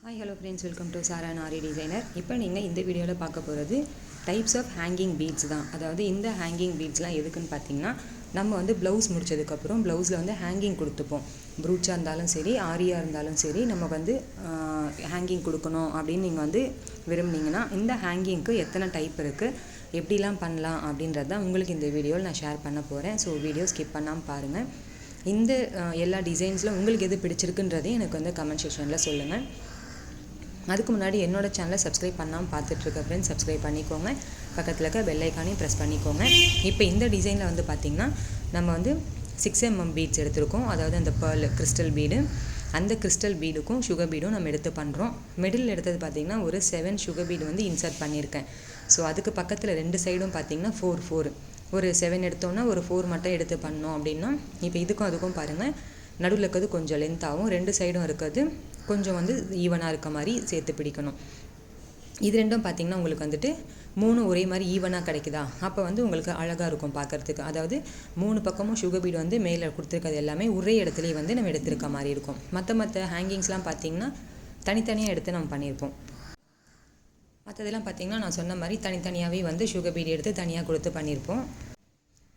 Hi hello friends, welcome to Saara Naari designer. இப்போ நீங்கள் இந்த வீடியோவில் பார்க்க போகிறது டைப்ஸ் ஆஃப் ஹேங்கிங் பீட்ஸ் தான். அதாவது இந்த ஹேங்கிங் பீட்ஸ்லாம் எதுக்குன்னு பார்த்தீங்கன்னா, நம்ம வந்து ப்ளவுஸ் முடிச்சதுக்கப்புறம் ப்ளவுஸில் வந்து ஹேங்கிங் கொடுத்துப்போம். ப்ரூச்சாக இருந்தாலும் சரி, ஆரியாக இருந்தாலும் சரி, நம்ம வந்து ஹேங்கிங் கொடுக்கணும் அப்படின்னு நீங்கள் வந்து விரும்புனீங்கன்னா, இந்த ஹேங்கிங்க்கு எத்தனை டைப் இருக்குது, எப்படிலாம் பண்ணலாம் அப்படின்றது தான் உங்களுக்கு இந்த வீடியோவில் நான் ஷேர் பண்ண போகிறேன். ஸோ வீடியோ ஸ்கிப் பண்ணாமல் பாருங்கள். இந்த எல்லா டிசைன்ஸில் உங்களுக்கு எது பிடிச்சிருக்குன்றதையும் எனக்கு வந்து கமெண்ட் செக்ஷனில் சொல்லுங்கள். அதுக்கு முன்னாடி என்னோடய சேனலை சப்ஸ்கிரைப் பண்ணாமல் பார்த்துட்ருக்க ஃப்ரெண்ட்ஸ், சப்ஸ்கிரைப் பண்ணிக்கோங்க. பக்கத்தில் இருக்க பெல் ஐக்கானையும் ப்ரெஸ் பண்ணிக்கோங்க. இப்போ இந்த டிசைனில் வந்து பார்த்திங்கன்னா, நம்ம வந்து 6mm பீட்ஸ் எடுத்திருக்கோம். அதாவது அந்த கிறிஸ்டல் பீடு, அந்த கிறிஸ்டல் பீடுக்கும் சுகர் பீடும் நம்ம எடுத்து பண்ணுறோம். மிடில் எடுத்தது பார்த்திங்கன்னா ஒரு 7 சுகர் பீடு வந்து இன்சர்ட் பண்ணியிருக்கேன். ஸோ அதுக்கு பக்கத்தில் 2 சைடும் பார்த்திங்கன்னா 4 ஒரு 7 எடுத்தோன்னா ஒரு 4 மட்டும் எடுத்து பண்ணோம் அப்படின்னா, இப்போ இதுக்கும் அதுக்கும் பாருங்கள், நடுவில் இருக்கிறது கொஞ்சம் லென்த்தாகவும், 2 சைடும் இருக்கிறது கொஞ்சம் வந்து ஈவனாக இருக்க மாதிரி சேர்த்து பிடிக்கணும். இது ரெண்டும் பார்த்திங்கன்னா உங்களுக்கு வந்துட்டு 3 ஒரே மாதிரி ஈவனாக கிடைக்குதா, அப்போ வந்து உங்களுக்கு அழகாக இருக்கும் பார்க்குறதுக்கு. அதாவது 3 பக்கமும் சுகர் பீடு வந்து மேலே கொடுத்துருக்கிறது எல்லாமே ஒரே இடத்துலையே வந்து நம்ம எடுத்துருக்க மாதிரி இருக்கும். மற்ற ஹேங்கிங்ஸ்லாம் பார்த்திங்கன்னா தனித்தனியாக எடுத்து நம்ம பண்ணியிருப்போம். மற்றதெல்லாம் பார்த்திங்கன்னா நான் சொன்ன மாதிரி தனித்தனியாகவே வந்து சுகர் பீடு எடுத்து தனியாக கொடுத்து பண்ணியிருப்போம்.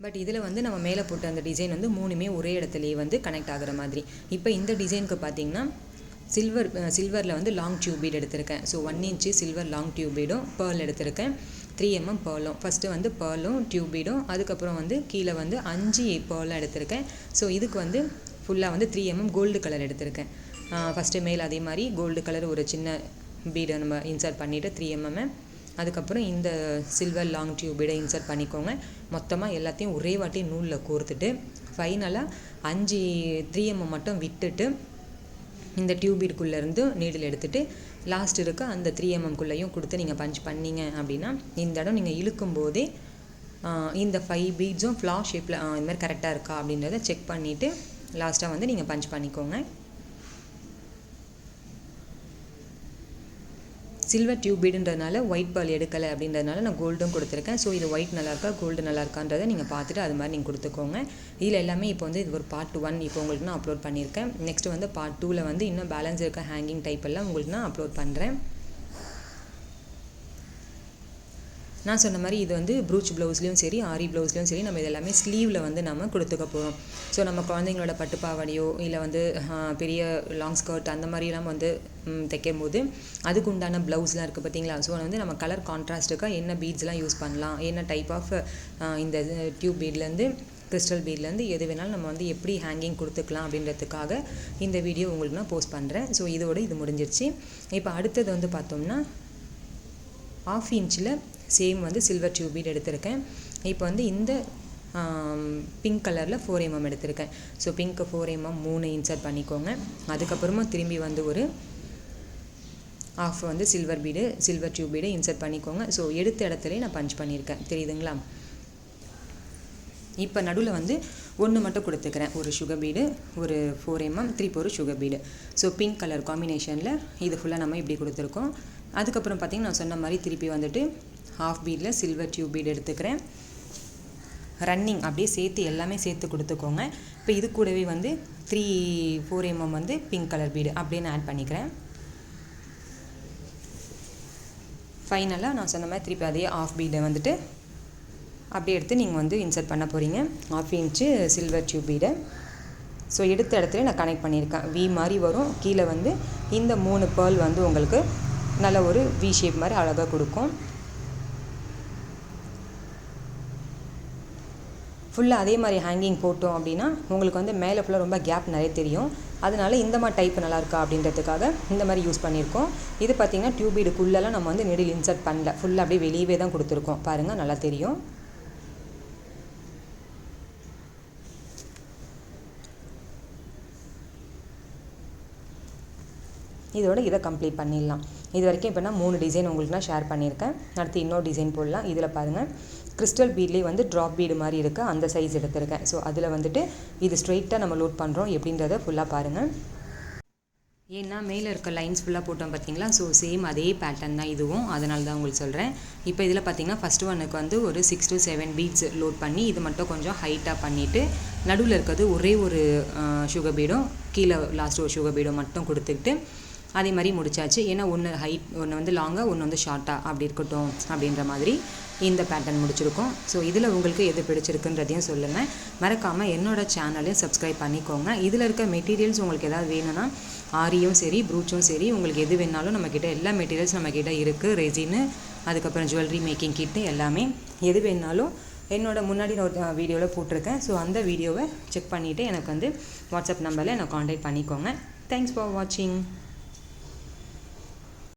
பட் இதில் வந்து நம்ம மேலே போட்ட அந்த டிசைன் வந்து 3மே ஒரே இடத்துலையே வந்து கனெக்ட் ஆகிற மாதிரி. இப்போ இந்த டிசைனுக்கு பார்த்திங்கன்னா சில்வரில் வந்து லாங் டியூப் பீட் எடுத்திருக்கேன். So 1 inch silver long tube பீடும் பேர்ல் எடுத்திருக்கேன். 3mm பேர்லும், ஃபஸ்ட்டு வந்து பேர்லும் டியூப் பீடும், அதுக்கப்புறம் வந்து கீழே வந்து 5 பேர்லும் எடுத்திருக்கேன். ஸோ இதுக்கு வந்து ஃபுல்லாக வந்து 3mm கோல்டு கலர் எடுத்திருக்கேன். ஃபஸ்ட்டு மேல் அதே மாதிரி கோல்டு கலர் ஒரு சின்ன பீடை நம்ம இன்சர்ட் பண்ணிவிட்டு 3mm, அதுக்கப்புறம் இந்த சில்வர் லாங் டியூப் பீடை இன்சர்ட் பண்ணிக்கோங்க. மொத்தமாக எல்லாத்தையும் ஒரே வாட்டி நூலில் கோர்த்துட்டு ஃபைனலாக 5 3mm மட்டும் விட்டுட்டு இந்த டியூப் பீடுக்குள்ளேருந்து நீடில் எடுத்துகிட்டு லாஸ்ட் இருக்க அந்த 3mmக்குள்ளேயும் கொடுத்து நீங்கள் பஞ்ச் பண்ணிங்க அப்படின்னா, இந்த இடம் நீங்கள் இழுக்கும் போதே இந்த 5 பீட்ஸும் ஃப்ளார் ஷேப்பில் இந்த மாதிரி கரெக்டாக இருக்கா அப்படின்றத செக் பண்ணிவிட்டு லாஸ்ட்டாக வந்து நீங்கள் பஞ்ச் பண்ணிக்கோங்க. சில்வர் டியூப் பீடுன்றதுனால ஒயிட் பேர்ல் எடுக்கலை அப்படின்றதுனால நான் கோல்டும் கொடுத்துருக்கேன். ஸோ இது ஒயிட் நல்லா இருக்கா கோல்டு நல்லா இருக்கான்றதை நீங்கள் பார்த்துட்டு அது மாதிரி நீங்கள் கொடுத்துக்கோங்க. இதில் எல்லாமே இப்போ வந்து இது ஒரு பார்ட் 1 இப்போ உங்களுக்கு நான் அப்லோட் பண்ணியிருக்கேன். நெக்ஸ்ட் வந்து பார்ட் 2ல் வந்து இன்னும் பேலன்ஸ் இருக்க ஹேங்கிங் டைப் எல்லாம் உங்களுக்கு நான் அப்லோட் பண்ணுறேன். நான் சொன்ன மாதிரி இது வந்து ப்ரூச் ப்ளவுஸ்லேயும் சரி, ஆரி ப்ளவுஸ்லேயும் சரி, நம்ம இது எல்லாமே ஸ்லீவில் வந்து நம்ம கொடுத்துக்க போகிறோம். ஸோ நம்ம குழந்தைங்களோட பட்டுப்பாவடையோ இல்லை வந்து பெரிய லாங் ஸ்கர்ட் அந்த மாதிரிலாம் வந்து தைக்கும் போது அதுக்கு உண்டான ப்ளவுஸ்லாம் இருக்குது பார்த்தீங்களா. ஸோ வந்து நம்ம கலர் கான்ட்ராஸ்ட்டுக்காக என்ன பீட்ஸ்லாம் யூஸ் பண்ணலாம், என்ன டைப் ஆஃப் இந்த டியூப் பீட்லேருந்து கிறிஸ்டல் பீட்லேருந்து எது வேணாலும் நம்ம வந்து எப்படி ஹேங்கிங் கொடுத்துக்கலாம் அப்படின்றதுக்காக இந்த வீடியோ உங்களுக்கு நான் போஸ்ட் பண்ணுறேன். ஸோ இதோடு இது முடிஞ்சிருச்சு. இப்போ அடுத்தது வந்து பார்த்தோம்னா 1/2 இன்ச்சில் சேம் வந்து சில்வர் டியூப் பீட் எடுத்திருக்கேன். இப்போ வந்து இந்த பிங்க் கலரில் 4mm எடுத்திருக்கேன். ஸோ பிங்க்கு 4mm 3 இன்சர்ட் பண்ணிக்கோங்க. அதுக்கப்புறமா திரும்பி வந்து ஒரு 1/2 வந்து சில்வர் டியூப் பீடை இன்சர்ட் பண்ணிக்கோங்க. ஸோ எடுத்த இடத்துலேயே நான் பஞ்ச் பண்ணியிருக்கேன், தெரியுதுங்களா. இப்போ நடுவில் வந்து 1 மட்டும் கொடுத்துக்கிறேன், ஒரு சுகர் பீடு, ஒரு 4mm 3/4 sugar bead. So pink colour காம்பினேஷனில் இது ஃபுல்லாக நம்ம இப்படி கொடுத்துருக்கோம். அதுக்கப்புறம் பார்த்திங்கன்னா நான் சொன்ன மாதிரி திருப்பி வந்துட்டு 1/2 பீடில் சில்வர் டியூப் பீடு எடுத்துக்கிறேன். ரன்னிங் அப்படியே சேர்த்து எல்லாமே சேர்த்து கொடுத்துக்கோங்க. இப்போ இது கூடவே வந்து 4mm வந்து பிங்க் கலர் பீடு அப்படியே நான் ஆட் பண்ணிக்கிறேன். ஃபைனலாக நான் சொன்ன மாதிரி திருப்பி அதே 1/2 பீடை வந்துட்டு அப்படியே எடுத்து நீங்கள் வந்து இன்சர்ட் பண்ண போகிறீங்க. 1/2 இன்ச்சு சில்வர் டியூப் பீடை. ஸோ எடுத்த இடத்துல நான் கனெக்ட் பண்ணியிருக்கேன். வி மாதிரி வரும். கீழே வந்து இந்த 3 பேர்ல் வந்து உங்களுக்கு நல்ல ஒரு வி ஷேப் மாதிரி அழகாக கொடுக்கும். ஃபுல்லாக அதே மாதிரி ஹேங்கிங் போட்டோம் அப்படின்னா உங்களுக்கு வந்து மேலே ஃபுல்லாக ரொம்ப கேப் நிறைய தெரியும். அதனால இந்த மாதிரி டைப் நல்லா இருக்கா அப்படின்றதுக்காக இந்த மாதிரி யூஸ் பண்ணியிருக்கோம். இது பார்த்திங்கன்னா டியூப் பீடுக்குள்ளெல்லாம் நம்ம வந்து நெடில் இன்சர்ட் பண்ணல, ஃபுல்லாக அப்படியே வெளியவே தான் கொடுத்துருக்கோம். பாருங்கள், நல்லா தெரியும். இதோட இதை கம்ப்ளீட் பண்ணிடலாம். இது வரைக்கும் இப்போ நான் 3 டிசைன் உங்களுக்கு நான் ஷேர் பண்ணியிருக்கேன். அடுத்து இன்னொரு டிசைன் போடலாம். இதில் பாருங்கள், கிறிஸ்டல் பீட்லேயே வந்து ட்ராப் பீடு மாதிரி இருக்குது, அந்த சைஸ் எடுத்திருக்கேன். ஸோ அதில் வந்துட்டு இது ஸ்ட்ரெயிட்டாக நம்ம லோட் பண்ணுறோம் எப்படின்றத ஃபுல்லாக பாருங்கள். ஏன்னா மேலே இருக்க லைன்ஸ் ஃபுல்லாக போட்டோம் பார்த்தீங்களா. ஸோ சேம் அதே பேட்டர்ன் தான் இதுவும், அதனால தான் உங்களுக்கு சொல்கிறேன். இப்போ இதில் பார்த்தீங்கன்னா ஃபஸ்ட் ஒன்னுக்கு வந்து ஒரு 6 to 7 பீட்ஸ் லோட் பண்ணி இது மட்டும் கொஞ்சம் ஹைட்டாக பண்ணிவிட்டு நடுவில் இருக்கிறது ஒரே ஒரு சுகர் பீடும் கீழே லாஸ்ட் ஒரு சுகர் பீடும் மட்டும் கொடுத்துக்கிட்டு அதே மாதிரி முடிச்சாச்சு. ஏன்னா ஒன்று ஹைட், ஒன்று வந்து லாங்காக, ஒன்று வந்து ஷார்ட்டாக அப்படி இருக்கட்டும் அப்படின்ற மாதிரி இந்த பேட்டர்ன் முடிச்சிருக்கோம். ஸோ இதில் உங்களுக்கு எது பிடிச்சிருக்குன்றதையும் சொல்லுங்கள். மறக்காமல் என்னோடய சேனலையும் சப்ஸ்கிரைப் பண்ணிக்கோங்க. இதில் இருக்க மெட்டீரியல்ஸ் உங்களுக்கு ஏதாவது வேணும்னா ஆரியும் சரி ப்ரூச்சும் சரி உங்களுக்கு எது வேணாலும் நம்மக்கிட்ட எல்லா மெட்டீரியல்ஸ் நம்மக்கிட்ட இருக்குது. ரெசின்னு, அதுக்கப்புறம் ஜுவல்லரி மேக்கிங் கிட்டு எல்லாமே எது வேணாலும் என்னோட முன்னாடி நான் ஒரு வீடியோவில் போட்டிருக்கேன். ஸோ அந்த வீடியோவை செக் பண்ணிவிட்டு எனக்கு வந்து வாட்ஸ்அப் நம்பரில் என்னை காண்டாக்ட் பண்ணிக்கோங்க. தேங்க்ஸ் ஃபார் வாட்சிங்.